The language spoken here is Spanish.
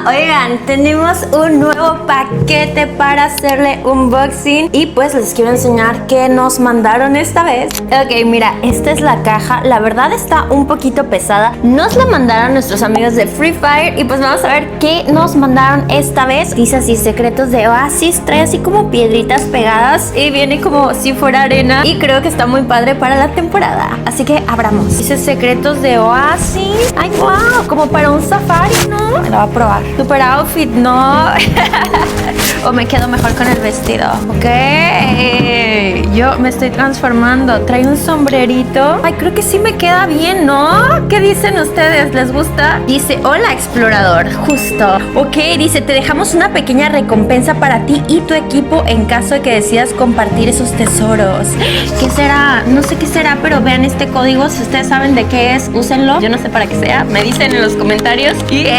Oigan, tenemos un nuevo paquete para hacerle unboxing y pues les quiero enseñar qué nos mandaron esta vez. Ok, mira, esta es la caja. La verdad está un poquito pesada. Nos la mandaron nuestros amigos de Free Fire y pues vamos a ver qué nos mandaron esta vez. Dice así, secretos de Oasis. Trae así como piedritas pegadas y viene como si fuera arena y creo que está muy padre para la temporada. Así que abramos. Dice secretos de Oasis. Ay, wow, como para un safari, ¿no? Me lo voy a probar. Super outfit, ¿no? O me quedo mejor con el vestido. Ok, yo me estoy transformando. Trae un sombrerito. Ay, creo que sí me queda bien, ¿no? ¿Qué dicen ustedes? ¿Les gusta? Dice, hola explorador. Justo. Ok, dice, te dejamos una pequeña recompensa para ti y tu equipo en caso de que decidas compartir esos tesoros. ¿Qué será? No sé qué será, pero vean este código. Si ustedes saben de qué es, úsenlo. Yo no sé para qué sea. Me dicen en los comentarios. Y es